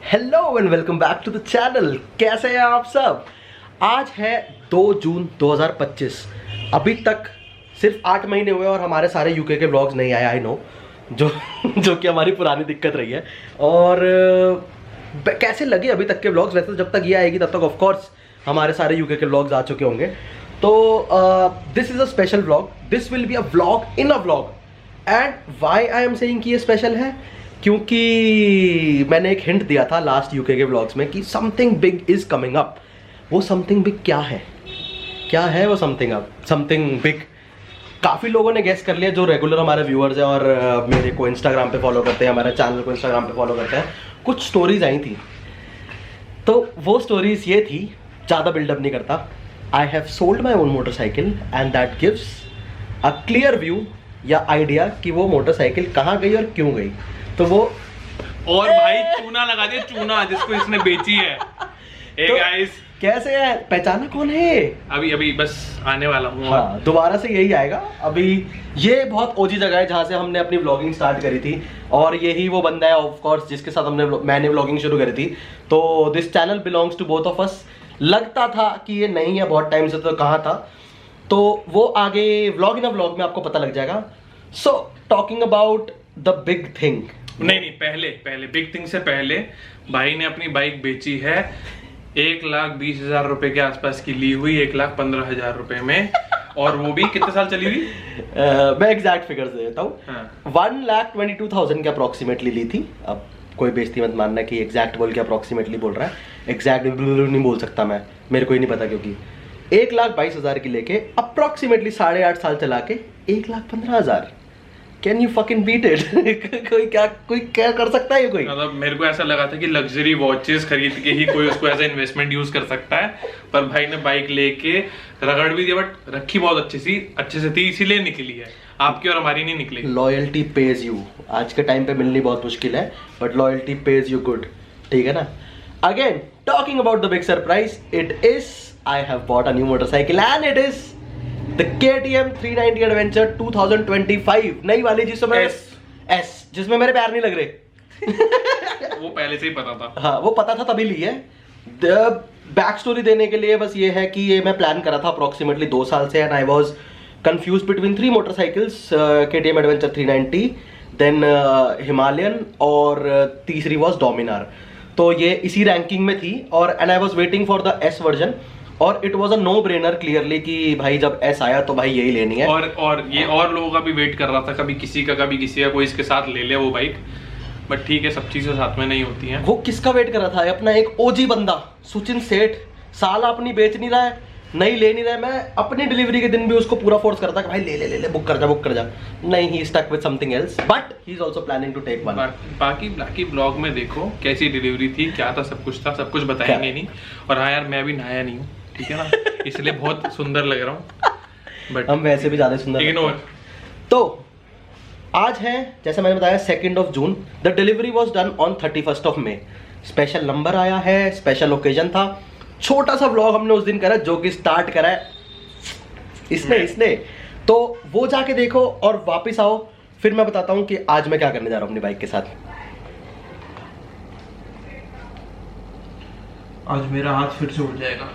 Hello and welcome back to the channel. कैसे हैं आप सब। आज है 2 जून 2025। अभी तक सिर्फ 8 महीने हुए और हमारे सारे यूके के व्लॉग्स नहीं आए। आई नो जो कि हमारी पुरानी दिक्कत रही है। और कैसे लगे अभी तक के व्लॉग्स। वैसे जब तक ये आएगी तब तक ऑफ कोर्स हमारे सारे यूके के व्लॉग्स आ चुके होंगे। तो this is a special vlog. This will be a vlog in a vlog. And why I am saying कि ये स्पेशल है क्योंकि मैंने एक हिंट दिया था लास्ट यूके के व्लॉग्स में कि something big is coming up. वो समथिंग बिग क्या है वो समथिंग बिग। काफ़ी लोगों ने गेस कर लिया जो रेगुलर हमारे व्यूअर्स हैं और मेरे को इंस्टाग्राम पे फॉलो करते हैं, हमारे चैनल को इंस्टाग्राम पे फॉलो करते हैं। कुछ स्टोरीज आई थी, तो वो स्टोरीज ये थी, ज़्यादा बिल्डअप नहीं करता। I have sold my own motorcycle and that gives a clear view या आइडिया कि वो मोटरसाइकिल कहाँ गई और क्यों गई। तो वो और भाई चूना लगा दिया, चूना जिसको इसने बेची है। तो गाइस कैसे है, पहचाना कौन है? अभी बस आने वाला हूँ। हाँ, दोबारा से यही आएगा। अभी ये बहुत ओजी जगह है जहाँ से हमने अपनी व्लॉगिंग स्टार्ट करी थी और यही वो बंदा है ऑफ कोर्स जिसके साथ मैंने व्लॉगिंग शुरू करी थी। तो this channel belongs to both of us. लगता था कि ये नहीं है बहुत टाइम से, तो कहाँ था। तो वो आगे व्लॉग इन अ व्लॉग में आपको पता लग जाएगा। So talking about the big thing. नहीं पहले बिग थिंग से पहले भाई ने अपनी बाइक बेची है 1,20,000 रुपए के आसपास की ली हुई, 1,15,000 रुपए में। और वो भी कितने साल चली हुई? मैं एग्जैक्ट फिगर दे देता हूँ। हाँ। 1,22,000 के अप्रोक्सीमेटली ली थी। अब कोई बेइज्जती मत मानना कि एग्जैक्ट बोल के अप्रोक्सीमेटली बोल रहा है। एग्जैक्ट नहीं बोल सकता मैं, मेरे को ही नहीं पता, क्योंकि 1,22,000 की लेके अप्रोक्सीमेटली 8.5 साल चला के 1,15,000। Can you fucking beat it? कोई क्या कर सकता है ये कोई? मतलब मेरे को ऐसा लगा था कि लग्जरी वॉचेस खरीद के ही कोई उसको एज ए इन्वेस्टमेंट यूज कर सकता है, पर भाई ने बाइक लेके रगड़ भी दिया, बट रखी बहुत अच्छे से थी, इसीलिए निकली है। आपकी और हमारी नहीं निकली। Loyalty page you. आज के टाइम पे मिलनी बहुत मुश्किल है, but loyalty page you good. ठीक है ना। Again talking about the big surprise, it is I have bought a new motorcycle and it is the KTM 390 adventure 2025। नई वाली जिसमें एस जिसमें मेरे पैर नहीं लग रहे। वो पहले से ही पता था। हाँ, वो पता था तभी ली है। बैक स्टोरी देने के लिए बस ये है कि ये मैं प्लान करा था अप्रोक्सीमेटली 2 साल से and I was confuse between 3 motorcycles, KTM adventure 390, then Himalayan और तीसरी वाज डोमिनार। तो ये इसी रैंकिंग में थी और and I was waiting for the S version. और it was a no brainer clearly कि भाई जब एस आया तो भाई यही लेनी है। और ये और लोगों का भी वेट कर रहा था, कभी किसी का कोई इसके साथ ले ले वो बाइक। बट ठीक है, सब चीजें साथ में नहीं होती हैं। वो किसका वेट कर रहा था? अपना एक ओजी बंदा सुचिन सेठ। साला अपनी बेच नहीं रहा है, नहीं ले नहीं रहा है। मैं अपनी डिलीवरी के दिन भी उसको पूरा फोर्स करता कि भाई ले बुक कर जा। नहीं, he stuck with something else, but he is also planning to take one. बाकी ब्लॉग में देखो कैसी डिलीवरी थी, क्या था, सब कुछ बताएंगे नहीं। और हाँ यार, मैं भी नहाया नहीं हूँ, ठीक है ना, इसलिए बहुत सुंदर लग रहा हूँ। बट हम वैसे भी ज्यादा सुंदर इग्नोर। तो आज है, जैसे मैंने बताया, 2 जून। The delivery was done on 31 May. Special number आया है, स्पेशल ओकेजन था। छोटा सा व्लॉग हमने उस दिन करा जो कि स्टार्ट करा है इसने। तो वो जाके देखो और वापस आओ, फिर मैं बताता हूँ कि आज मैं क्या करने जा रहा हूँ अपनी बाइक के साथ। आज मेरा हाथ फिर से उठ जाएगा।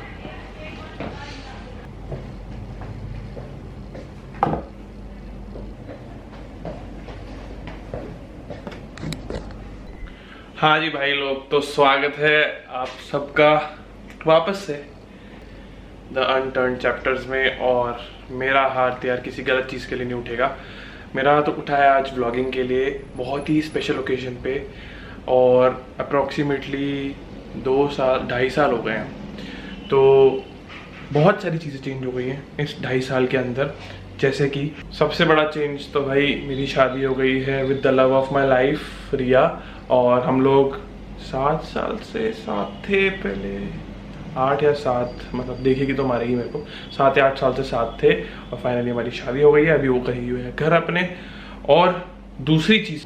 हाँ जी भाई लोग, तो स्वागत है आप सबका वापस से द अनटर्न चैप्टर्स में। और मेरा हाथ यार किसी गलत चीज़ के लिए नहीं उठेगा। मेरा हाथ उठा है आज व्लॉगिंग के लिए, बहुत ही स्पेशल ओकेजन पे। और अप्रॉक्सीमेटली 2.5 साल हो गए हैं। तो बहुत सारी चीज़ें चेंज हो गई हैं इस 2.5 साल के अंदर। जैसे कि सबसे बड़ा चेंज तो भाई मेरी शादी हो गई है with the love of my life, Riya. और हम लोग 7 साल से साथ थे, पहले 8 या 7, मतलब देखेगी तो हमारे ही, मेरे को 7 या 8 साल से साथ थे। और फाइनली हमारी शादी हो गई है, अभी वो गई हुई है घर अपने। और दूसरी चीज़,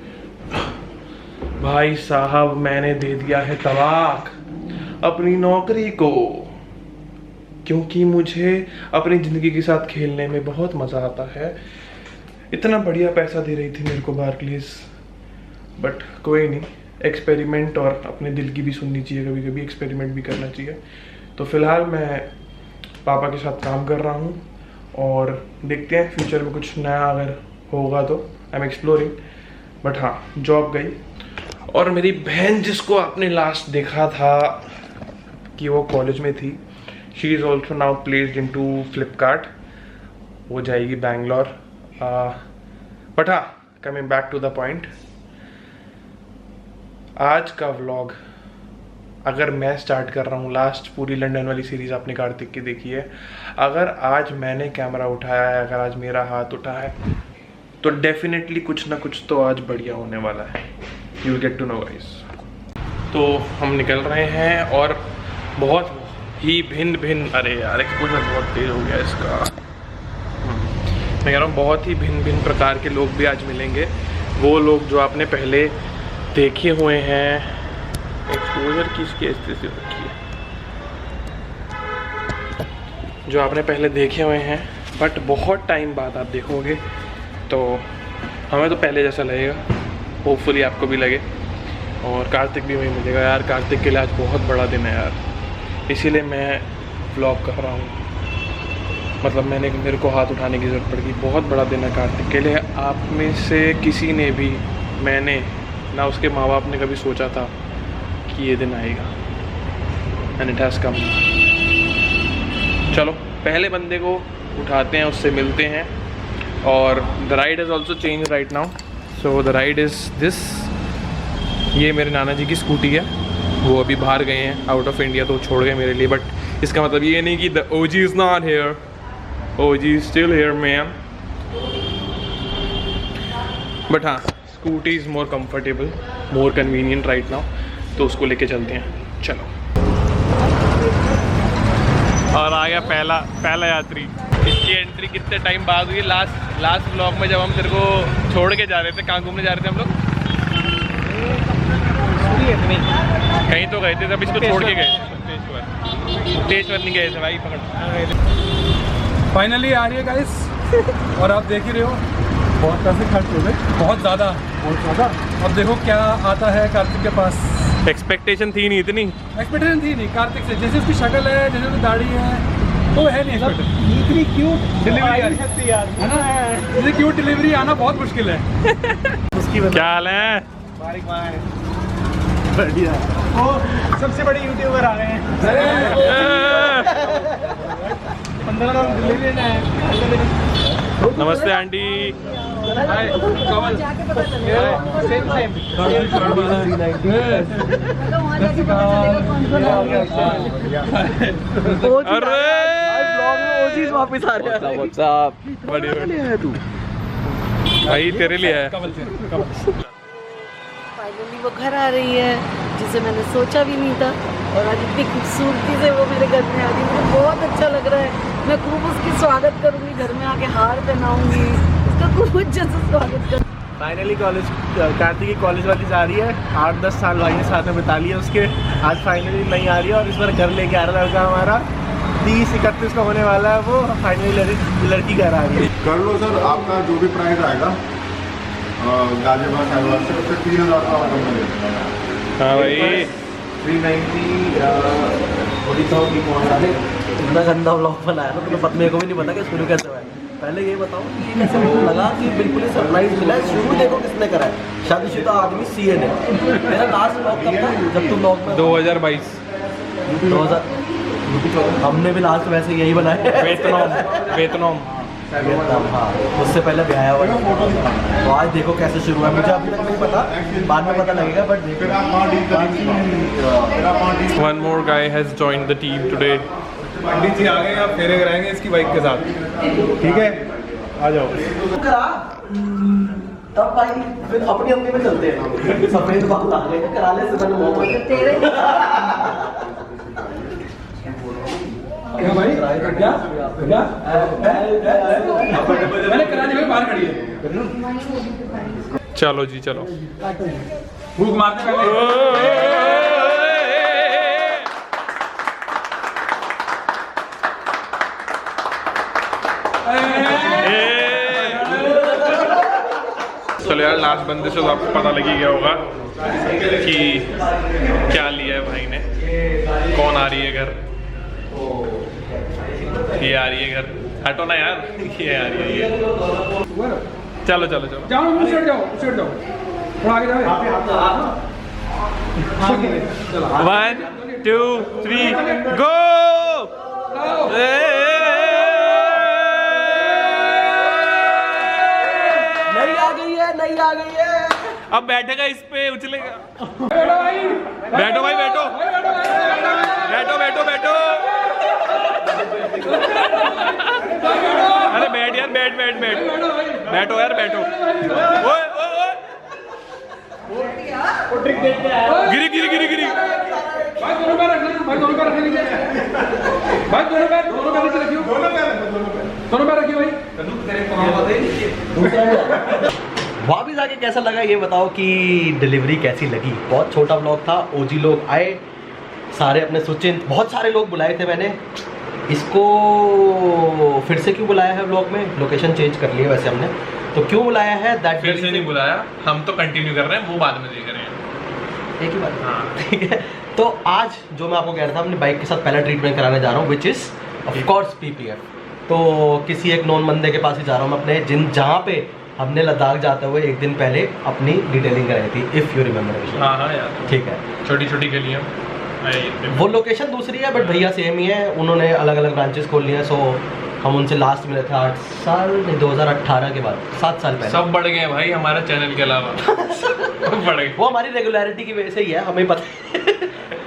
भाई साहब मैंने दे दिया है तलाक अपनी नौकरी को, क्योंकि मुझे अपनी ज़िंदगी के साथ खेलने में बहुत मज़ा आता है। इतना बढ़िया पैसा दे रही थी मेरे को बार्कलीज, बट कोई नहीं, एक्सपेरिमेंट और अपने दिल की भी सुननी चाहिए, कभी कभी एक्सपेरिमेंट भी करना चाहिए। तो फिलहाल मैं पापा के साथ काम कर रहा हूँ और देखते हैं फ्यूचर में कुछ नया अगर होगा तो। आई एम एक्सप्लोरिंग, बट हाँ जॉब गई। और मेरी बहन जिसको आपने लास्ट देखा था कि वो कॉलेज में थी, she is also now placed in to Flipkart, वो जाएगी बैंगलोर। बट हाँ, coming back to the point, आज का व्लॉग अगर मैं स्टार्ट कर रहा हूँ, लास्ट पूरी लंदन वाली सीरीज आपने कार्तिक की देखी है, अगर आज मैंने कैमरा उठाया है, अगर आज मेरा हाथ उठा है, तो डेफिनेटली कुछ ना कुछ तो आज बढ़िया होने वाला है। You will get to know guys. तो हम निकल रहे हैं और बहुत ही भिन्न, अरे यार एक्सपोजर बहुत तेज हो गया इसका। मैं कह रहा हूँ बहुत ही भिन्न प्रकार के लोग भी आज मिलेंगे। वो लोग जो आपने पहले देखे हुए हैं, एक्सपोजर किसकी स्थिति रखी है, जो आपने पहले देखे हुए हैं, बट बहुत टाइम बाद आप देखोगे तो हमें तो पहले जैसा लगेगा, होपफुली आपको भी लगे। और कार्तिक भी वही मिलेगा यार। कार्तिक के लिए आज बहुत बड़ा दिन है यार, इसीलिए मैं व्लॉग कर रहा हूँ। मतलब मेरे को हाथ उठाने की ज़रूरत पड़ गई। बहुत बड़ा दिन है कार्तिक के लिए। आप में से किसी ने भी, मैंने ना उसके माँ बाप ने कभी सोचा था कि ये दिन आएगा, एंड इट हैज़ कम। चलो पहले बंदे को उठाते हैं, उससे मिलते हैं। और the ride is also change right now, so the ride is this. ये मेरे नाना जी की स्कूटी है, वो अभी बाहर गए हैं आउट ऑफ इंडिया, तो छोड़ गए मेरे लिए। बट इसका मतलब ये नहीं कि the OG is not here, OG is still here man. But हाँ, scooty is more comfortable, more convenient right now, तो उसको लेके चलते हैं। चलो। और आ गया पहला यात्री। इसकी एंट्री कितने टाइम बाद हुई? लास्ट व्लॉग में जब हम तेरे को छोड़ के जा रहे थे। कहाँ घूमने जा रहे थे हम लोग? कहीं तो गए थे, तब इसको छोड़ के गए। मुक्तेश्वर नहीं गए थे भाई, पकड़। फाइनली आ रही है गाइस, और आप देख ही रहे हो बहुत पैसे खर्च हो गए, बहुत ज़्यादा। अब देखो क्या आता है कार्तिक के पास। एक्सपेक्टेशन थी नहीं इतनी, एक्सपेक्टेशन थी नहीं कार्तिक से, जैसे उसकी शक्ल है, जैसे उसकी दाढ़ी है, तो है नहीं एक्सपेक्टेशन। इतनी क्यूट डिलीवरी है ना, इतनी क्यूट डिलीवरी आना बहुत मुश्किल है। उसकी क्या हाल है? बढ़िया, वो सबसे बड़े यूट्यूबर आ गए हैं। 15 लोग डिलीवरी है। नमस्ते आंटी। अरे वापस आ रहा है। बढ़िया तू भाई, तेरे लिए है। फाइनली वो घर आ रही है, जिसे मैंने सोचा भी नहीं था, और आज इतनी खूबसूरती से वो मेरे घर में आ रही है। मुझे बहुत अच्छा लग रहा है। मैं खूब उसकी स्वागत करूंगी, घर में आके हार पहनाऊंगी, उसका खूब अच्छे से स्वागत कर। फाइनली कॉलेज, कार्तिक की कॉलेज वाली जा रही है। 8-10 साल भाई ने साथ में बिता लिए उसके, आज फाइनली नहीं आ रही है। और इस बार घर लेके आ रहा है लड़का हमारा, 30-31 का होने वाला है वो। फाइनली लड़की घर आ रही है। कर लो सर, आपका जो भी प्राइस आएगा गाजियाबाद साहिवाल से उससे 3000 का कम मिलेगा। हाँ भाई, 390 इतना गंदा व्लॉग बनाया ना, तो मेरे को भी नहीं पता कि शुरू कैसे हुआ है। पहले ये बताओ कि कैसे लगा कि बिल्कुल ही सरप्राइज मिला है। शुरू देखो किसने करा है, शादीशुदा आदमी सीए ने। मेरा लास्ट व्लॉग कब था जब तुम व्लॉग में? 2022 हमने भी लास्ट वैसे यही बनाया। वेतनोम। हाँ, उससे पहले भी आया हुआ है। तो आज देखो कैसे शुरू है, मुझे अभी तक नहीं पता, बाद में पता लगेगा। बट फिर आप वहाँ डील करेंगे। One more guy has joined the team today. पंडित जी आ गए, आप फेरे कराएंगे इसकी बाइक के साथ, ठीक है? आ जाओ। करा तब भाई, फिर अपनी अपनी में चलते हैं। सफेद बाल आ गए, करा ले से पहले वो तेरे क्या भाई, क्या मैंने करा दी भाई, बाहर खड़ी है। चलो जी चलो। भूख मारते पहले। तो चलो यार, लास्ट बंदे से तो आपको पता लग ही गया होगा कि क्या लिया है भाई ने। कौन आ रही है घर? ये आ रही है घर। हटो ना यार, ये आ रही है ये। चलो चलो चलो, जाओ उस साइड जाओ, उस साइड जाओ, थोड़ा आगे जाओ। 1 2 3 गो। नहीं आ गई है, नहीं आ गई है। अब बैठेगा इस पे, उछलेगा। बैठो भाई, बैठो बैठो बैठो बैठो। अरे बैठ यार, बैठ बैठ बैठ, बैठो यार बैठो। ओए ओए ओए, गिरी गिरी गिरी गिरी। भाई दोनों पैर रखना, भाई दोनों पैर रखने नीचे, भाई दोनों पैर नीचे रखियो, दोनों पैर रखियो भाई। वापिस आके कैसा लगा ये बताओ कि डिलीवरी कैसी लगी। बहुत छोटा व्लॉग था, ओजी लोग आए सारे अपने सुचिंत, बहुत सारे लोग बुलाए थे मैंने। इसको फिर से क्यों बुलाया है व्लॉग में? लोकेशन चेंज कर लिया वैसे हमने, तो क्यों बुलाया है दैट फिर से नहीं बुलाया, हम तो कंटिन्यू कर रहे हैं, वो बाद में देख रहे हैं। एक ही बात। हाँ। ठीक है, तो आज जो मैं आपको कह रहा था, अपनी बाइक के साथ पहला ट्रीटमेंट कराने जा रहा हूँ, which is of course PPF। तो किसी एक नॉन बंदे के पास ही जा रहा हूँ मैं अपने, जहाँ पे हमने लद्दाख जाते हुए एक दिन पहले अपनी डिटेलिंग कराई थी, इफ़ यू रिमेम्बर। हाँ हाँ यार, ठीक है, छोटी छोटी गलियाँ। वो लोकेशन दूसरी है बट भैया सेम ही है, उन्होंने अलग अलग ब्रांचेस खोल लिए हैं। सो हम उनसे लास्ट मिले थे 8 साल 2018 के बाद, 7 साल पहले। सब बढ़ गए भाई हमारे चैनल के अलावा। बढ़ गए। वो हमारी रेगुलरिटी की वजह से ही है, हमें पता है।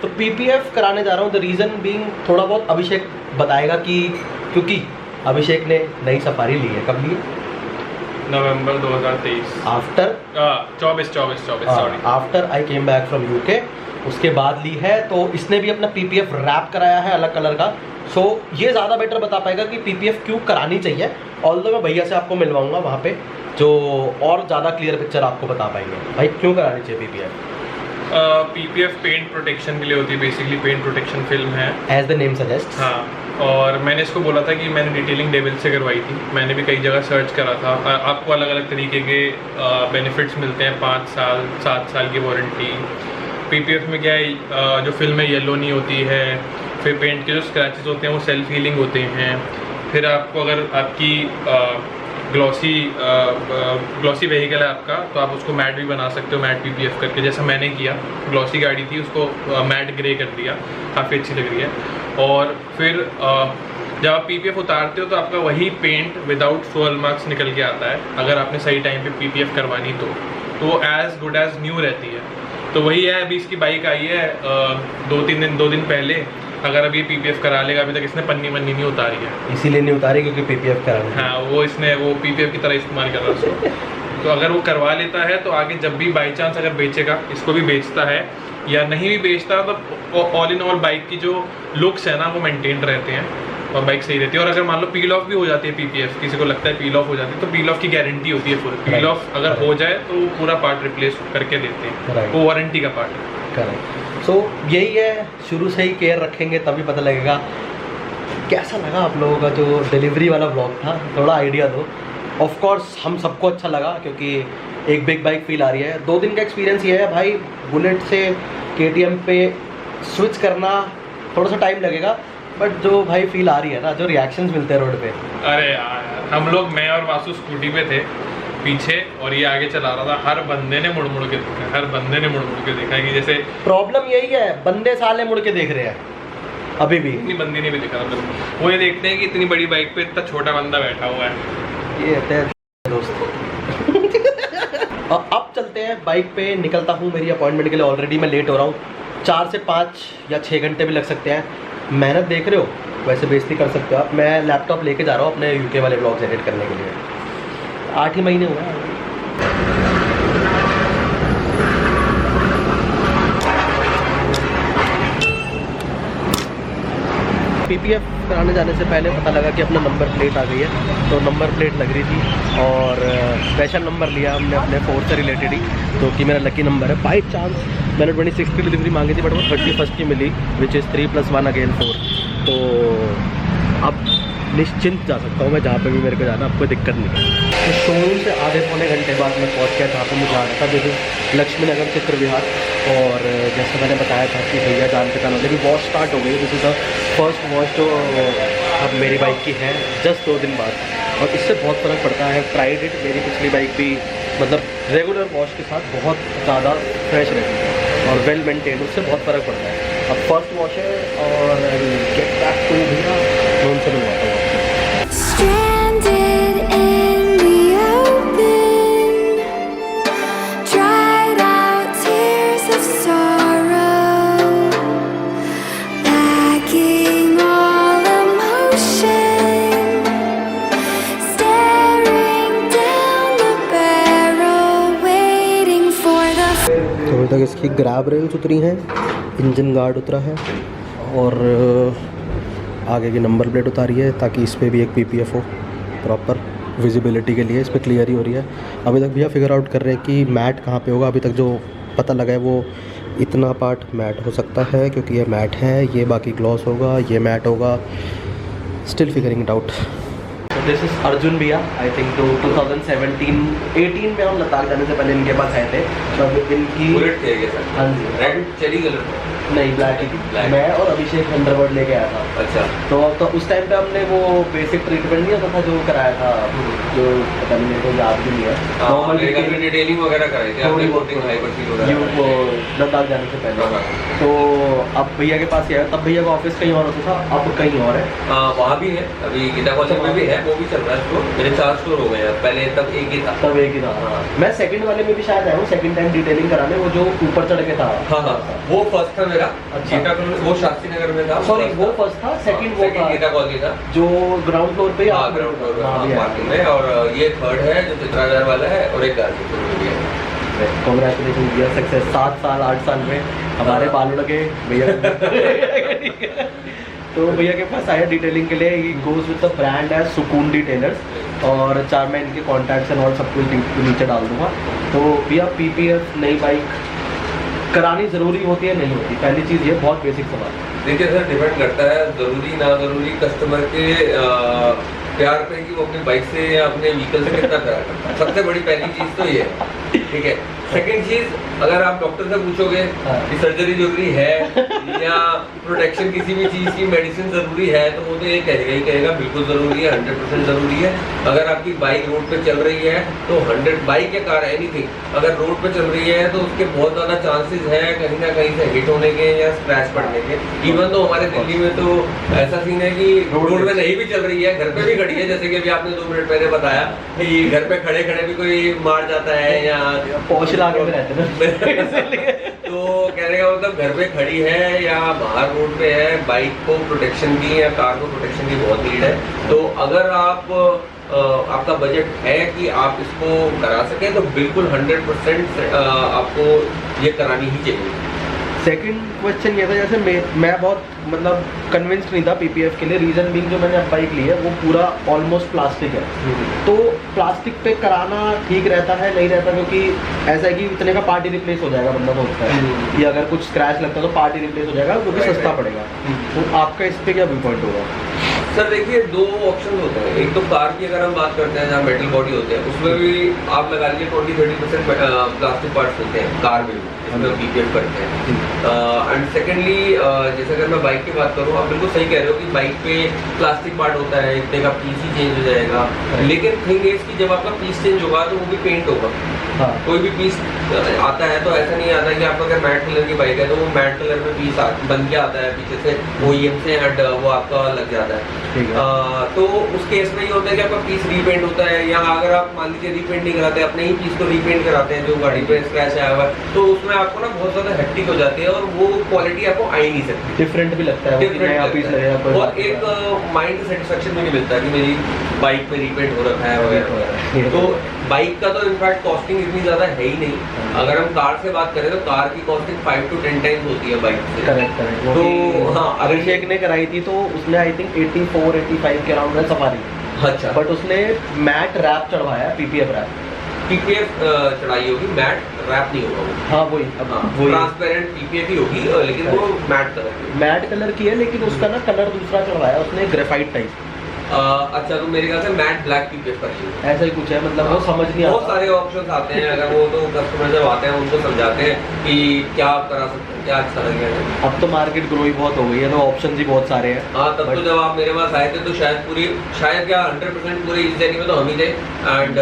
तो PPF कराने जा रहा हूँ, द रीज़न बीइंग थोड़ा बहुत अभिषेक बताएगा कि क्योंकि अभिषेक ने नई सफारी ली है। कब ली है? नवंबर 2023। After 24 sorry, after I came back from UK, उसके बाद ली है। तो इसने भी अपना PPF रैप कराया है अलग कलर का। सो ये ज़्यादा बेटर बता पाएगा कि PPF क्यों करानी चाहिए। ऑल्दो मैं भैया से आपको मिलवाऊंगा वहाँ पे, जो और ज़्यादा क्लियर पिक्चर आपको बता पाएंगे भाई क्यों करानी चाहिए PPF। PPF पेंट प्रोटेक्शन के लिए होती है, बेसिकली पेंट प्रोटेक्शन फिल्म है, एज द नेम सजेस्ट। हाँ। और मैंने इसको बोला था कि मैंने डिटेलिंग डेविल से करवाई थी, मैंने भी कई जगह सर्च करा था। आपको अलग अलग तरीके के बेनिफिट्स मिलते हैं, 5 साल 7 साल की वारंटी। PPF में क्या है, जो फिल्म है येलो नहीं होती है, फिर पेंट के जो स्क्रैचेस होते हैं वो सेल्फ हीलिंग होते हैं। फिर आपको अगर आपकी ग्लॉसी व्हीकल है आपका, तो आप उसको मैट भी बना सकते हो, मैट PPF करके, जैसा मैंने किया। ग्लॉसी गाड़ी थी, उसको मैट ग्रे कर दिया, काफ़ी अच्छी लग रही है। और फिर जब आप PPF उतारते हो तो आपका वही पेंट विदाउट सोल मार्क्स निकल के आता है, अगर आपने सही टाइम पे PPF करवानी तो वो एज गुड एज न्यू रहती है। तो वही है, अभी इसकी बाइक आई है 2 दिन पहले। अगर अभी PPF करा लेगा, अभी तक इसने पन्नी वन्नी नहीं उतारी है, इसीलिए नहीं उतारी क्योंकि PPF करानी। हाँ, वो इसने वो PPF की तरह इस्तेमाल कर रहा है उसको। तो अगर वो करवा लेता है तो आगे जब भी बाई चांस अगर बेचेगा, इसको भी बेचता है या नहीं भी बेचता, तो ऑल इन ऑल बाइक की जो लुक्स है ना वो मेंटेन रहते हैं और बाइक सही रहती है। और अगर मान लो पील ऑफ भी हो जाती है PPF, किसी को लगता है पील ऑफ हो जाती है, तो पील ऑफ की गारंटी होती है फुल। पील ऑफ अगर हो जाए तो वो पूरा पार्ट रिप्लेस करके देते हैं, वो वारंटी का पार्ट है। करेक्ट। सो यही है, शुरू से ही केयर रखेंगे तभी पता लगेगा। कैसा लगा आप लोगों का जो डिलीवरी वाला व्लॉग था? थोड़ा आइडिया दो। ऑफ कोर्स हम सबको अच्छा लगा क्योंकि एक बिग बाइक फील आ रही है। 2 दिन का एक्सपीरियंस ये है भाई, बुलेट से KTM पे स्विच करना थोड़ा सा टाइम लगेगा, बट जो भाई फील आ रही है ना, जो रिएक्शंस मिलते हैं रोड पे। अरे यार, हम लोग, मैं और वासु स्कूटी पे थे पीछे और ये आगे चला रहा था। हर बंदे ने मुड़ मुड़ के देखा, हर बंदे ने मुड़ मुड़ के देखा कि जैसे प्रॉब्लम यही है, बंदे साले मुड़ के देख रहे हैं अभी भी। इतनी बंदी ने भी देखा था, वो ये देखते हैं कि इतनी बड़ी बाइक पे इतना छोटा बंदा बैठा हुआ है। ये है दोस्त। अब चलते हैं बाइक पे, निकलता हूँ मेरी अपॉइंटमेंट के लिए। ऑलरेडी मैं लेट हो रहा हूँ, 4 से 5 या 6 घंटे भी लग सकते हैं। मेहनत देख रहे हो, वैसे बेइज्जती कर सकते हो आप। मैं लैपटॉप लेके जा रहा हूँ अपने UK वाले ब्लॉग्स एडिट करने के लिए। 8 ही महीने हुए हैं। PPF कराने जाने से पहले पता लगा कि अपना नंबर प्लेट आ गई है, तो नंबर प्लेट लग रही थी और स्पेशल नंबर लिया हमने अपने 4 से रिलेटेड ही, जो कि मेरा लकी नंबर है। बाई चांस मैंने 26 की डिलीवरी मांगी थी बट वो 31st की मिली, विच इज़ 3 + 1 अगेन 4। तो अब निश्चिंत जा सकता हूँ मैं जहाँ पे भी मेरे को जाना, आपको दिक्कत नहीं है। तो शोरूम से आधे पौने घंटे बाद मैं पहुँच गया जहाँ पे मुझे आना था, जैसे लक्ष्मी नगर चित्र विहार। और जैसे मैंने बताया था कि भैया जान पहचान वाले की वॉश स्टार्ट हो गई। This is the first wash जो अब मेरी बाइक की है जस्ट 2 दिन बाद, और इससे बहुत फ़र्क पड़ता है। ट्राइड इट, मेरी पिछली बाइक भी मतलब रेगुलर वॉश के साथ बहुत ज़्यादा फ्रेश रहती है और वेल मेंटेन, उससे बहुत फ़र्क पड़ता है। अब फर्स्ट वॉश है और गेट बैक टू भैया मैं उनसे मिलवाता हूँ। Stranded in the open, dried out tears of sorrow, lacking all emotion, staring down the barrel, waiting for the तो अभी तक इसकी ग्रैब रेल्स उतरी हैं, इंजन गार्ड उतरा है और आगे की नंबर प्लेट उतारी है ताकि इस पर भी एक PPF हो प्रॉपर विजिबिलिटी के लिए। इस पर क्लियर ही हो रही है। अभी तक भैया फिगर आउट कर रहे हैं कि मैट कहाँ पे होगा। अभी तक जो पता लगा है वो इतना पार्ट मैट हो सकता है क्योंकि ये मैट है, ये बाकी ग्लॉस होगा, ये मैट होगा। Still figuring it out. This is Arjun भैया, आई थिंक तो 2017-18 में हम लद्दाख जाने से पहले इनके पास आए थे। तो अभी इनकी बुलेट थे क्या सर? हाँ जी, रेड चेरी कलर नहीं ब्लैक ही थी। मैं और अभिषेक थंडरबर्ड लेके आया था। अच्छा। तो उस टाइम पे हमने वो बेसिक ट्रीटमेंट नहीं होता था जो कराया था, जो पता नहीं मेरे को याद भी नहीं है। नॉर्मल डिटेलिंग वगैरह कराई थी आपने, कोटिंग हाइपर सील वगैरह वो लद्दाख जाने से पहले। तो अब भैया के पास आया, तब भैया का ऑफिस कहीं और होता था, अब कहीं और है। वहाँ भी है, अभी गीता कॉलेज में भी है, वो भी चल रहा है स्टोर। मेरे 4 स्टोर हो गए हैं, पहले तब एक ही था। तब एक ही था। हाँ, मैं सेकंड वाले में भी शायद आया हूँ, सेकंड टाइम डिटेलिंग कराने, वो जो ऊपर चढ़ के था। हाँ हाँ, वो फर्स्ट था मेरा। अच्छा। वो शास्त्री नगर में था। सॉरी, वो फर्स्ट था। सेकंड वो था गीता कॉलेज था जो ग्राउंड फ्लोर पे। हाँ, ग्राउंड फ्लोर पार्किंग में। और ये थर्ड है जो चित्रागार वाला है, और एक गार्जियन में भी है। कांग्रेचुलेशन भैया, सक्सेस। 7 साल 8 साल में हमारे बाल लगे भैया। तो भैया के पास आया डिटेलिंग के लिए। ये गोज विद द ब्रांड है सुकून डिटेलर्स, और 4 मैं इनके कॉन्टैक्ट्स एंड और सब कुछ नीचे डाल दूंगा। तो भैया PPF नई बाइक करानी ज़रूरी होती है नहीं होती? पहली चीज़ ये बहुत बेसिक सवाल। देखिए सर, डिपेंड करता है ज़रूरी ना ज़रूरी कस्टमर के प्यार पे कि वो अपनी बाइक से या अपने व्हीकल से कितना प्यार करता है। सबसे बड़ी पहली चीज़ तो ये है, ठीक है। सेकंड चीज़, अगर आप डॉक्टर से पूछोगे कि सर्जरी जरूरी है या प्रोटेक्शन किसी भी चीज़ की मेडिसिन ज़रूरी है, तो वो तो ये कहेगा ही कहेगा बिल्कुल ज़रूरी है, 100% ज़रूरी है। अगर आपकी बाइक रोड पे चल रही है तो 100 बाइक या कार एनीथिंग अगर रोड पे चल रही है तो उसके बहुत ज़्यादा चांसेस हैं कहीं ना कहीं से हिट होने के या स्क्रैच पड़ने के। इवन तो हमारे दिल्ली में तो ऐसा सीन है कि रोड में नहीं भी चल रही है, घर पे भी खड़ी है, जैसे कि अभी आपने 2 मिनट पहले बताया कि घर पे खड़े खड़े भी कोई मार जाता है या पौष लागे में रहते हैं। तो कहने का मतलब घर पे खड़ी है या बाहर रोड पे है, बाइक को प्रोटेक्शन की या कार को प्रोटेक्शन की बहुत नीड है। तो अगर आपका बजट है कि आप इसको करा सकें तो बिल्कुल 100% आपको ये करानी ही चाहिए। सेकंड क्वेश्चन ये था, जैसे मैं बहुत मतलब कन्विंस्ड नहीं था PPF के लिए। रीज़न बीइंग जो मैंने अब बाइक ली है वो पूरा ऑलमोस्ट प्लास्टिक है। तो प्लास्टिक पे कराना ठीक रहता है नहीं रहता? क्योंकि ऐसा है कि इतने का पार्ट ही रिप्लेस हो जाएगा, बंदा सोचता है कि अगर कुछ स्क्रैच लगता है तो पार्ट ही रिप्लेस हो जाएगा, जो कि सस्ता पड़ेगा। तो आपका इस पर क्या व्यू पॉइंट होगा? सर देखिए, 2 ऑप्शन होते हैं। एक तो कार की अगर हम बात करते हैं जहाँ मेटल बॉडी होते हैं, उसमें भी आप लगा लीजिए 20-30% प्लास्टिक पार्ट्स होते हैं कार में भी, जिसमें PPF करते हैं। एंड सेकेंडली, जैसे अगर मैं बाइक की बात करूँ, आप बिल्कुल सही कह रहे हो कि बाइक पे प्लास्टिक पार्ट होता है, इतने का पीस ही चेंज हो जाएगा। लेकिन थिंग इज कि जब आपका पीस चेंज होगा तो वो भी पेंट होगा। हाँ। कोई भी पीस आता है तो ऐसा नहीं आता कि आपका अगर मैट कलर की बाइक है तो वो मैट कलर में पीस बन के आता है पीछे से, OEM से हेड वो आपका लग जाता है। तो उस केस में ये होता है कि आपका पीस रीपेंट होता है, या अगर आप मान लीजिए रीपेंट नहीं कराते, अपने ही पीस को रीपेंट कराते हैं जो गाड़ी पे स्क्रैच आया हुआ है, तो उसमें आपको ना बहुत ज़्यादा हेक्टिक हो जाती है और वो क्वालिटी आपको आ ही नहीं सकती। डिफरेंट भी लगता है, और एक माइंड सेटिस्फेक्शन भी नहीं मिलता कि मेरी बाइक पे रीपेंट हो रखा है वगैरह। तो बाइक का तो इनफैक्ट कॉस्टिंग इतनी ज़्यादा है ही नहीं। अगर हम कार से बात करें तो कार की कॉस्टिंग 5 to 10 टाइम्स होती है बाइक से। करेक्ट। तो हाँ, अभिषेक ने कराई थी तो उसने आई थिंक 84-85 के अराउंड में सफारी। अच्छा। बट उसने मैट रैप चढ़वाया, PPF रैप। PPF चढ़ाई होगी, मैट रैप नहीं होगा वो। हाँ वही, वही ट्रांसपेरेंट PPF ही होगी, लेकिन वो मैट कलर की है, लेकिन उसका ना कलर दूसरा चढ़वाया उसने, ग्रेफाइट टाइप। अच्छा तो मेरे ख्याल से मैट ब्लैक पीपीएफ का चाहिए। ऐसा ही कुछ है, मतलब वो समझ नहीं बहुत आता। सारे ऑप्शंस आते हैं, अगर वो तो कस्टमर जब आते हैं उनको समझाते हैं कि क्या आप करा सकते हैं, क्या अच्छा लगेगा। अब तो मार्केट ग्रो ही बहुत हो गई है, तो ऑप्शन ही बहुत सारे हैं। हाँ तब तो But- जब आप मेरे पास आए थे तो शायद क्या 100% पूरे इस एरिया में तो हम ही थे। एंड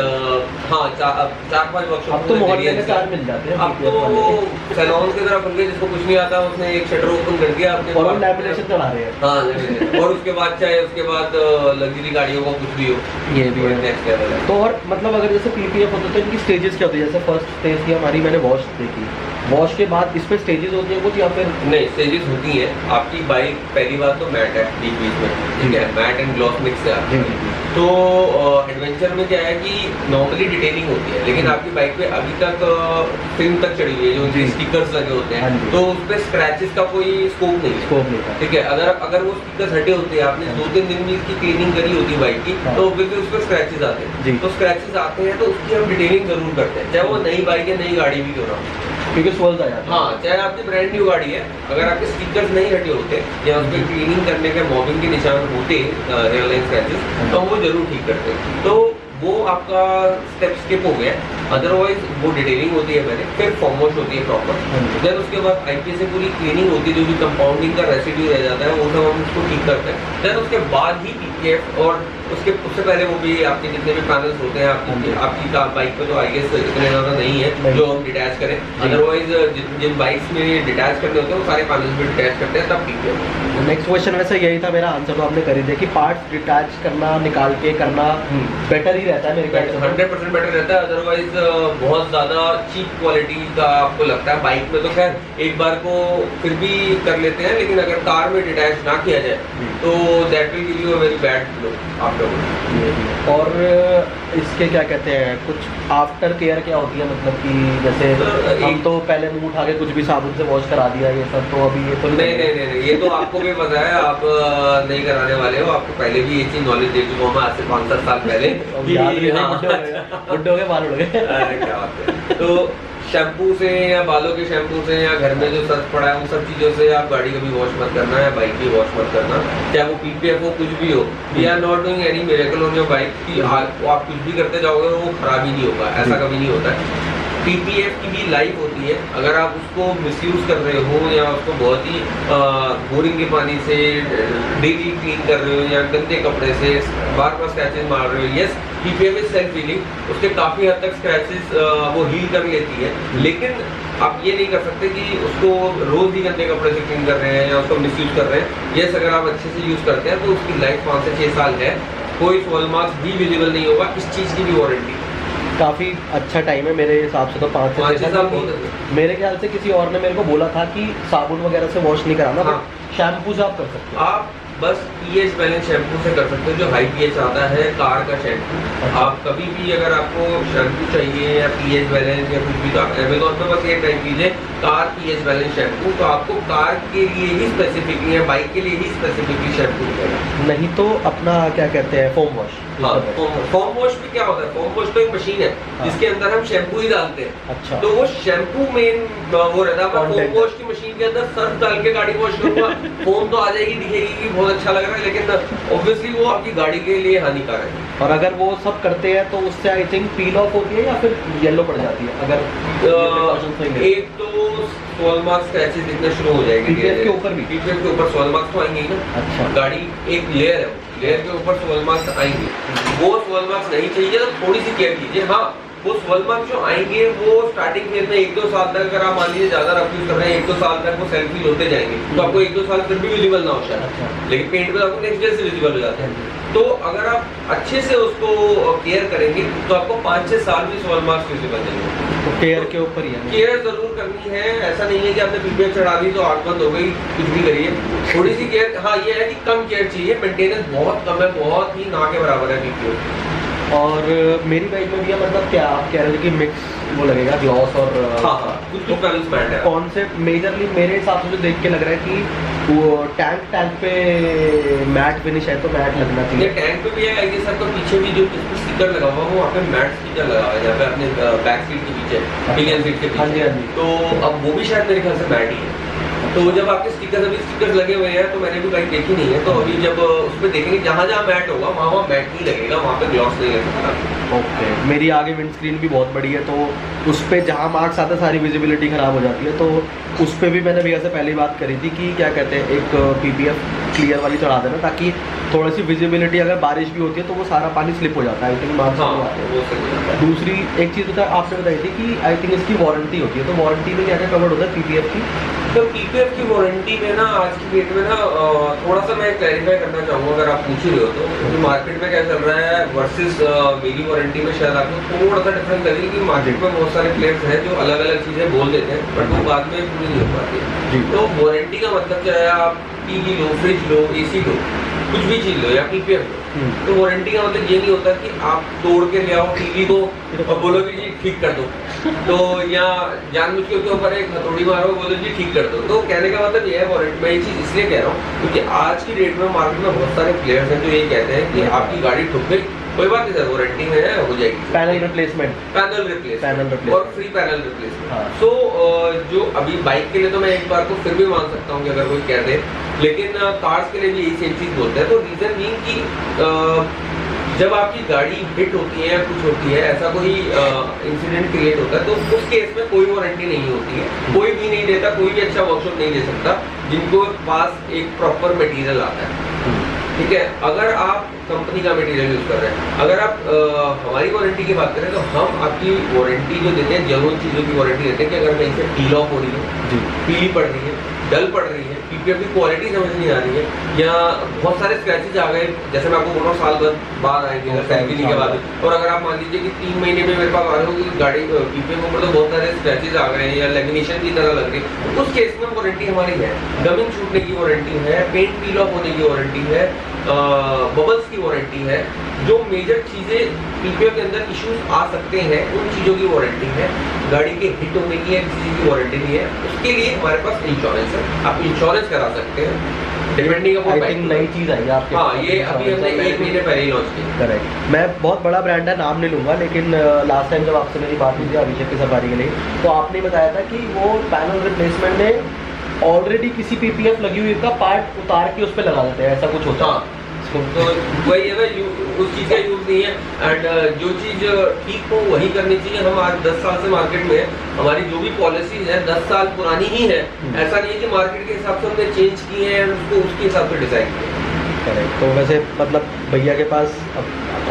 हाँ 4-5 वर्कशॉप अब तो मोहल्ले में 4 मिल जाते हैं अब PPF तो वाले। सैलून की तरफ खुल गए, जिसको कुछ नहीं आता उसने एक शटर ओपन कर दिया अपने और वो लैमिनेशन चढ़ा रहे हैं। हाँ lamination। और उसके बाद चाहे उसके बाद लग्जरी गाड़ियों का कुछ भी हो, ये भी है। नेक्स्ट लेवल है। तो और मतलब अगर जैसे पीपीएफ होता है तो इनकी स्टेजेस क्या होती है? जैसे फर्स्ट स्टेज की हमारी मैंने वॉश देखी, वॉश के बाद इसमें स्टेजेस होती है कुछ या फिर? नहीं स्टेजेस होती हैं। आपकी बाइक पहली बात तो मैट है बीच बीच में, ठीक है, मैट एंड ग्लॉस मिक्स है आपकी। तो एडवेंचर में क्या है कि नॉर्मली डिटेलिंग होती है, लेकिन आपकी बाइक पे अभी तक फिल्म तक चढ़ी हुई है, जो उनके स्टिकर्स लगे होते हाँ हैं, जी। तो उस पर स्क्रैचेस का कोई स्कोप नहीं है। स्कोप नहीं था। ठीक है, अगर वो स्टिकर्स हटे होते हैं, आपने 2-3 दिन में इसकी क्लीनिंग करी होती है बाइक की, हाँ। तो ऑब्वियसली उस पर स्क्रैचेस आते जी। हैं। तो स्क्रैचेस आते हैं तो उसकी हम डिटेलिंग जरूर करते हैं, चाहे वो नई बाइक है, नई गाड़ी भी क्यों ना हो। क्योंकि स्वर्ल्स आ जाता है। हाँ चाहे आपकी ब्रांड न्यू गाड़ी है, अगर आपके स्टिकर्स नहीं हटे होते या उस पर क्लीनिंग करने के मॉबिंग के निशान होते एयरलाइन स्क्रैचेस, तो वो जरूर ठीक करते हैं। तो वो आपका स्टेप स्किप हो गया। अदरवाइज वो डिटेलिंग होती है पहले, फिर फॉर्म वॉश होती है प्रॉपर, देन उसके बाद आईपीएस से पूरी क्लीनिंग होती है, जो भी कंपाउंडिंग का रेसिड्यू रह जाता है वो सब हम उसको ठीक करते हैं। देन उसके बाद ही पीपीएफ, और उससे पहले वो भी आपके जितने भी पैनल्स होते हैं आपकी बाइक पे, तो आई गेस इतने ज़्यादा नहीं है जो हम डिटैच करें। अदरवाइज जिन बाइक्स में डिटैच करने होते हैं वो सारे पैनल्स भी डिटैच करते हैं, तब पीपीएफ। नेक्स्ट क्वेश्चन वैसे यही था मेरा, आंसर तो आपने कर ही दिया कि पार्ट्स डिटैच करना, निकाल के करना बेटर ही रहता है मेरे ख्याल से। 100% बेटर रहता है। अदरवाइज बहुत ज़्यादा चीप क्वालिटी का आपको लगता है। बाइक में तो खैर एक बार को फिर भी कर लेते हैं, लेकिन अगर कार में डिटैच ना किया जाए तो that will give you a very bad look after. और इसके क्या कहते हैं, कुछ आफ्टर केयर क्या होती है? मतलब कि जैसे हम तो पहले मुंह उठा के कुछ भी साबुन से वॉश करा दिया ये सब, तो अभी ये तो नहीं, ये तो आपको भी पता है, आप नहीं कराने वाले हो। आपको पहले भी ये चीज नॉलेज दे चुका हूँ मैं आज से 5-7 साल पहले। बुड्ढे हो गए, बाल उड़ गए। अरे क्या बात है। तो शैम्पू से या बालों के शैम्पू से या घर में जो सर्फ पड़ा है उन सब चीज़ों से आप गाड़ी कभी वॉश मत करना है, बाइक भी वॉश मत करना, चाहे वो पीपीएफ हो, कुछ भी हो। We are not doing any miracle on your bike कि आप कुछ भी करते जाओगे वो खराब ही नहीं होगा, ऐसा कभी नहीं होता है। पीपीएफ की भी लाइफ होती है, अगर आप उसको मिसयूज कर रहे हो या उसको बहुत ही बोरिंग के पानी से डेली क्लीन कर रहे हो या गंदे कपड़े से बार बार स्क्रैचेस मार रहे हो, yes PPF is self healing, उसके काफ़ी हद तक स्क्रैचेस वो हील कर लेती है, लेकिन आप ये नहीं कर सकते कि उसको रोज़ ही गंदे कपड़े से क्लीन कर रहे हैं या उसको मिसयूज कर रहे हैं। यस अगर आप अच्छे से यूज़ करते हैं तो उसकी लाइफ 5 से 6 साल है, कोई सॉल मार्क्स भी विजिबल नहीं होगा, इस चीज़ की भी वारंटी। काफ़ी अच्छा टाइम है मेरे हिसाब से, तो 5 से 6 साल। मेरे ख्याल से किसी और ने मेरे को बोला था कि साबुन वगैरह से वॉश नहीं कराना, हाँ। बट शैम्पू से आप कर सकते हो। आप बस पीएच बैलेंस शैम्पू से कर सकते हो, जो हाई पीएच आता है कार का शैम्पू। आप कभी भी अगर आपको शैम्पू चाहिए या पीएच बैलेंस या कुछ भी, तो आप अमेजोन पे बस ये टाइप कीजिए कार पीएच बैलेंस शैम्पू, तो आपको कार के लिए ही स्पेसिफिकली या बाइक के लिए ही स्पेसिफिकली शैम्पू मिलेगा। नहीं तो अपना क्या कहते हैं फोम वॉश। हाँ, फोम वॉश में क्या होता है, फोम वॉश तो एक मशीन है जिसके अंदर हम शैम्पू ही डालते हैं। अच्छा। तो वो शैम्पू मेन वो रहता है। Foam Content। वॉश की मशीन के अंदर सर्फ डाल के गाड़ी वॉश करूंगा, फोम तो आ जाएगी, दिखेगी कि बहुत अच्छा लग रहा है, लेकिन ऑब्वियसली वो आपकी गाड़ी के लिए हानिकारक है। और अगर वो सब करते हैं तो उससे आई थिंक पील ऑफ होती है या फिर येलो पड़ जाती है अगर precautions नहीं लेते। एक तो सॉल मार्क्स स्क्रैचेस दिखने शुरू हो जाएंगे पीपीएफ के ऊपर भी? पीपीएफ के ऊपर सॉल मार्क्स तो आएंगे ही ना। अच्छा। गाड़ी एक लेयर है, लेयर के ऊपर सॉल मार्क्स आएंगे, वो सॉल मार्क्स नहीं चाहिए तो थोड़ी सी केयर कीजिए। हाँ वो सॉल मार्क्स जो आएंगे वो स्टार्टिंग फेज में 1-2 साल तक, अगर आप मान लीजिए ज्यादा रफ यूज कर रहे हैं 1-2 साल तक वो सेल्फ हील होते जाएंगे, तो आपको 1-2 साल फिर भी विजिबल ना हो शायद। अच्छा। लेकिन पेंट पे आपको नेक्स्ट डे से विजिबल हो जाते हैं। तो अगर आप अच्छे से उसको केयर करेंगे तो आपको 5-6 साल भी सॉल मार्क्स विजिबल नहीं। तो केयर के ऊपर ही है। केयर जरूर करनी है, ऐसा नहीं है कि आपने पीपीएफ चढ़ा दी तो आग बंद हो गई, कुछ भी करिए, थोड़ी सी केयर। हाँ ये है कि कम केयर चाहिए, मेंटेनेंस बहुत कम है, बहुत ही ना के बराबर है पीपीएफ। और मेरी बाइक में भी है, मतलब क्या आप कह रहे थे कि मिक्स वो लगेगा ग्लॉस और हाँ कुछ बैलेंस बैंड है। कॉन्सेप्ट मेजरली मेरे हिसाब से जो देख के लग रहा है कि वो टैंक पे मैट फिनिश है तो मैट लगना ये चाहिए। टैंक पे भी है, आई गेस आपका पीछे भी जो स्टिकर लगा हुआ है वो वहाँ पे मैट स्टिकर लगा हुआ है जहाँ पे अपने बैक सीट के पीछे, पिलियन सीट के हाँ जी, पीछे। हाँ जी। तो अब वो भी शायद मेरे ख्याल से मैट ही है। तो जब आपके स्टिकर्स लगे हुए हैं, तो मैंने भी बाइक देखी नहीं है, तो अभी जब उस पर देखेंगे जहाँ जहाँ मैट होगा वहाँ मैट नहीं लगेगा, वहाँ पे ग्लॉस नहीं लग सकता। ओके, मेरी आगे विंड स्क्रीन भी बहुत बड़ी है, तो उस पर जहाँ मार्क्स आते सारी विजिबिलिटी ख़राब हो जाती है, तो उस पर भी मैंने भैया से पहले बात करी थी कि क्या कहते हैं एक PPF क्लियर वाली चढ़ा देना, ताकि थोड़ी सी विजिबिलिटी, अगर बारिश भी होती है तो वो सारा पानी स्लिप हो जाता है। आई थिंक मार्क्स आते हैं। वो सही है। दूसरी एक चीज़ बता आपने बताई थी कि आई थिंक इसकी वारंटी होती है, तो वारंटी में क्या क्या कवर्ड होता है PPF की? तो PPF की वारंटी में ना आज की डेट में ना थोड़ा सा मैं क्लैरिफाई करना चाहूँगा, अगर आप पूछ ही रहे हो तो क्योंकि मार्केट में क्या चल रहा है वर्सेस मेरी वारंटी में शायद आपको थोड़ा सा डिफरेंस लगेगा कि मार्केट में बहुत सारे प्लेयर्स हैं जो अलग अलग चीज़ें बोल देते हैं, बट वो बाद में पूरी नहीं हो पाती। तो वारंटी का मतलब चाहे आप टीवी लो, फ्रिज लो, AC लो, कुछ भी चीज़ लो या PPF लो, तो वारंटी का मतलब ये नहीं होता कि आप तोड़ के ले आओ टीवी को और बोलो कि जी ठीक कर दो, तो या जानबूझ के उसके ऊपर एक हथौड़ी मारो, बोलो जी ठीक कर दो। तो कहने का मतलब ये है वारंटी, मैं ये चीज़ इसलिए कह रहा हूँ क्योंकि आज की डेट में मार्केट में बहुत सारे प्लेयर्स हैं जो ये कहते हैं कि आपकी गाड़ी ठुक गई, कोई बात नहीं सर, वारंटी में है, हो जाएगी। पैनल रिप्लेसमेंट और फ्री पैनल रिप्लेसमेंट। हाँ। सो जो अभी बाइक के लिए तो मैं एक बार को फिर भी मान सकता हूँ कि अगर कोई कह दे, लेकिन कार्स के लिए भी यही सेम चीज़ बोलते हैं। तो रीज़न बीइंग कि जब आपकी गाड़ी हिट होती है या कुछ होती है, ऐसा कोई इंसिडेंट क्रिएट होता है, तो उस केस में कोई वारंटी नहीं होती है, कोई भी नहीं देता, कोई भी अच्छा वर्कशॉप नहीं दे सकता जिनको पास एक प्रॉपर मटेरियल आता है। ठीक है, अगर आप कंपनी का मटेरियल यूज कर रहे हैं, अगर आप हमारी वारंटी की बात करें तो हम आपकी वारंटी जो देते हैं जरूर चीज़ों की वारंटी देते हैं कि अगर कहीं से पील ऑफ हो रही है, पीली पड़ रही है, डल पड़ रही है, PPF की क्वालिटी समझ नहीं आ रही है, या बहुत सारे स्क्रैचेज आ गए, जैसे मैं आपको बोल रहा हूँ साल बाद आएंगे सर्विसिंग के बाद, और अगर आप मान लीजिए कि 3 महीने में मेरे पास आ रहे हो कि गाड़ी PPF के ऊपर तो बहुत सारे स्क्रैचेज आ गए हैं या लेमिनेशन की तरह लग रही है, तो उस केस में वारंटी हमारी है। गमिंग छूटने की वारंटी है, पेंट पील ऑफ होने की वारंटी है, बबल्स की वारंटी है, जो मेजर चीज़ें PPF के अंदर इश्यूज आ सकते हैं उन चीज़ों की वारंटी है। गाड़ी के हिट होने की या किसी चीज़ की वारंटी नहीं है, उसके लिए हमारे पास इंश्योरेंस है, आप इंश्योरेंस करा सकते हैं डिपेंडिंग अपॉन बाइक। नई चीज़ आई है आपके। हाँ, ये अभी हमने 1 महीने पहले ही लॉन्च की। करेक्ट। मैं बहुत बड़ा ब्रांड है, नाम नहीं लूँगा, लेकिन लास्ट टाइम जब आपसे मेरी बात हुई थी अभिषेक की सफारी के लिए, तो आपने बताया था कि वो पैनल रिप्लेसमेंट में ऑलरेडी किसी PPF लगी हुई का पार्ट उतार के उस पर लगा देते हैं, ऐसा कुछ होता है? तो वही है ना, उस चीज़ का यूज़ नहीं है, एंड जो चीज़ ठीक हो वही करनी चाहिए। हम आज 10 साल से मार्केट में हैं, हमारी जो भी पॉलिसीज है 10 साल पुरानी ही है, ऐसा नहीं है कि मार्केट के हिसाब से हमने चेंज की है और उसको उसके हिसाब से डिज़ाइन किया है। करेक्ट। तो वैसे मतलब भैया के पास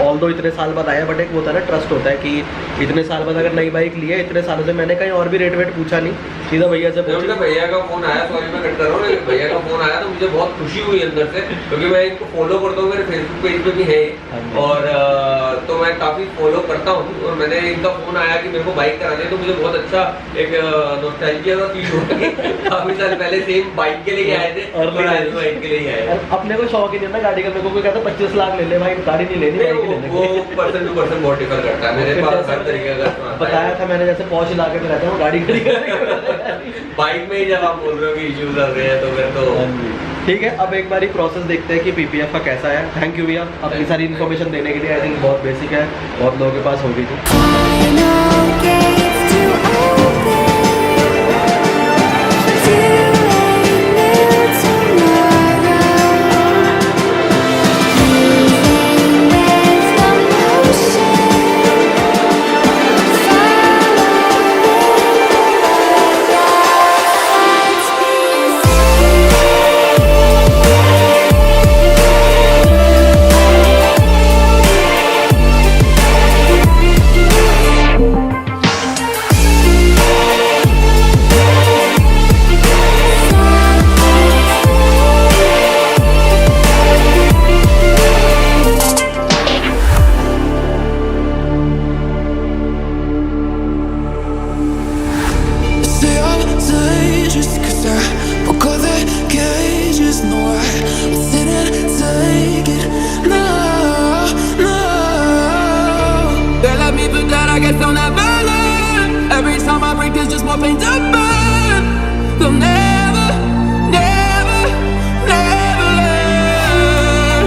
ऑल दो इतने साल बाद आया, बट एक होता है ना ट्रस्ट होता है कि इतने साल बाद अगर नई बाइक ली है, इतने सालों से मैंने कहीं और भी रेट वेट पूछा नहीं, सीधा भैया से पूछा। भैया का फोन आया, सॉरी मैं कट कर रहा हूँ, भैया का फोन आया तो मुझे बहुत खुशी हुई अंदर से, क्योंकि मैं इनको फॉलो करता हूँ, मेरे फेसबुक पेज पे भी है, और तो मैं काफ़ी फॉलो करता हूँ, और मैंने इनका फोन आया कि मेरे को बाइक करानी है, तो मुझे बहुत अच्छा एक नॉस्टैल्जिया का फील होता है। काफ़ी साल पहले सेम बाइक के लिए आए थे और बाइक के लिए आए। अपने को शौक ही नहीं था गाड़ी का, मेरे को कोई कहता 25 लाख ले ले भाई, गाड़ी नहीं लेनी, बाइक ही लेनी। वो पर्सन टू पर्सन बहुत डिफर करता है, मेरे पास हर तरीके का बताया था मैंने, जैसे पौष इलाके में रहता हूँ, गाड़ी खड़ी बाइक में ही जब आप बोल रहे हो कि इश्यूज आ रहे हैं तो फिर तो ठीक है। अब एक बार प्रोसेस देखते हैं कि PPF का कैसा है। थैंक यू भैया अपनी सारी इन्फॉर्मेशन देने के लिए, आई थिंक बहुत बेसिक है, बहुत लोगों के पास होगी थी। Final gates to open to a new tomorrow. Moving with the motion, Say I'm dangerous 'cause I broke all the cages. No, I didn't take it. No, no. They let me put that, I guess they'll never learn. Every time I break, there's just more pain to burn. They'll never, never, never learn.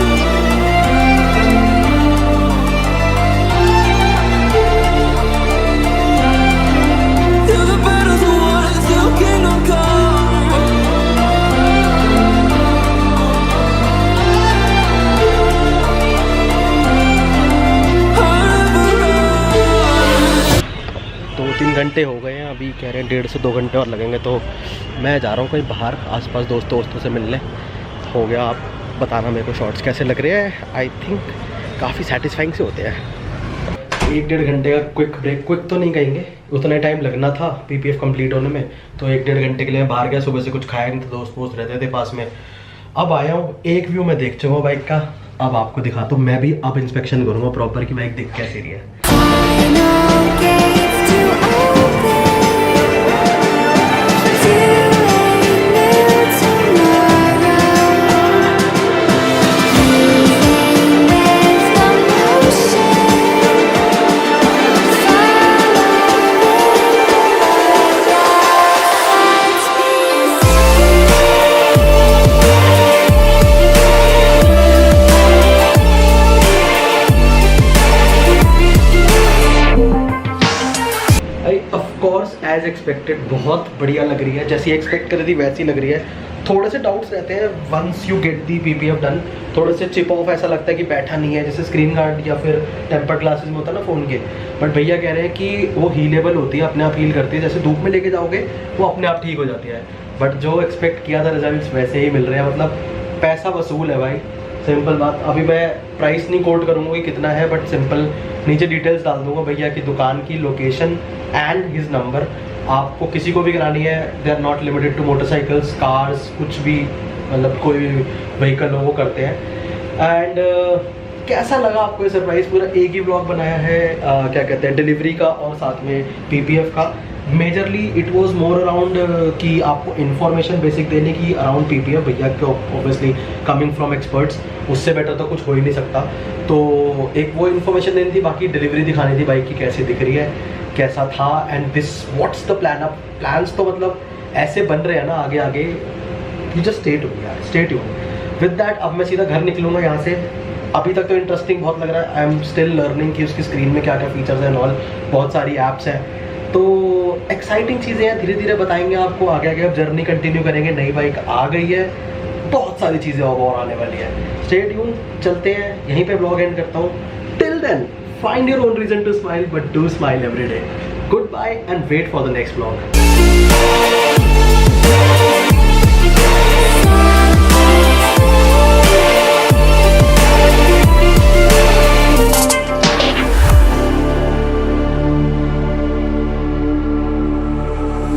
Till the battle's won, till kingdom come. 3 घंटे हो गए हैं, अभी कह रहे हैं 1.5 से 2 घंटे और लगेंगे। तो मैं जा रहा हूँ कहीं बाहर आसपास दोस्तों से मिलने। हो गया, आप बताना मेरे को शॉर्ट्स कैसे लग रहे हैं। आई थिंक काफ़ी सेटिस्फाइंग से होते हैं। 1-1.5 घंटे का क्विक ब्रेक, क्विक तो नहीं कहेंगे, उतना टाइम लगना था PPF कंप्लीट होने में। तो 1-1.5 घंटे के लिए बाहर गया, सुबह से कुछ खाया नहीं था, दोस्त रहते थे पास में। अब आया हूँ, एक व्यू मैं देख चुका हूँ बाइक का, अब आपको दिखाता हूँ। मैं भी अब इंस्पेक्शन करूँगा प्रॉपर कि बाइक दिख कैसी रही है। एज एक्सपेक्टेड बहुत बढ़िया लग रही है, जैसी एक्सपेक्ट कर रही थी वैसी लग रही है। थोड़े से डाउट्स रहते हैं once you get the PPF done, थोड़े से चिप ऑफ ऐसा लगता है कि बैठा नहीं है, जैसे स्क्रीन गार्ड या फिर टेम्पर्ड ग्लासेस में होता है ना फ़ोन के। बट भैया कह रहे हैं कि वो हीलेबल होती है, अपने आप हील करती है, जैसे धूप में लेके जाओगे वो अपने आप ठीक हो जाती है। बट जो एक्सपेक्ट किया था रिजल्ट वैसे ही मिल रहे हैं, मतलब पैसा वसूल है भाई, सिंपल बात। अभी मैं प्राइस नहीं कोट करूँगा कि कितना है, बट सिंपल नीचे डिटेल्स डाल दूंगा भैया की दुकान की लोकेशन एंड हिज नंबर। आपको किसी को भी करानी है, they are not limited to motorcycles, cars, कुछ भी, मतलब कोई भी व्हीकल हो वो करते हैं। एंड कैसा लगा आपको ये सरप्राइज? पूरा एक ही ब्लॉग बनाया है क्या कहते हैं डिलीवरी का और साथ में PPF का। Majorly it was more around कि आपको इन्फॉर्मेशन बेसिक देने की अराउंड PPF। भैया के ऑब्वियसली कमिंग फ्रॉम एक्सपर्ट्स, उससे बेटर तो कुछ हो ही नहीं सकता। तो एक वो इन्फॉर्मेशन देनी थी, बाकी डिलीवरी दिखानी थी बाइक की कैसी दिख रही है, कैसा था। And this what's the plan. अब प्लान्स तो मतलब ऐसे बन रहे हैं ना आगे आगे, यू जस्ट स्टे ट्यून यार, स्टे ट्यून विद दैट। अब मैं सीधा घर निकलूँगा यहाँ से। अभी तक तो इंटरेस्टिंग बहुत लग रहा है, आई एम स्टिल लर्निंग कि उसकी स्क्रीन में क्या क्या फीचर्स हैं ऑल, बहुत सारी ऐप्स हैं, तो एक्साइटिंग चीज़ें हैं। धीरे धीरे बताएंगे आपको आगे आगे, अब जर्नी कंटिन्यू करेंगे। नई बाइक आ गई है, बहुत सारी चीज़ें और आने वाली है। स्टे ट्यून, चलते हैं, यहीं पे ब्लॉग एंड करता हूँ। Till then find your own reason to smile, but do smile every day. Goodbye and wait for the next vlog.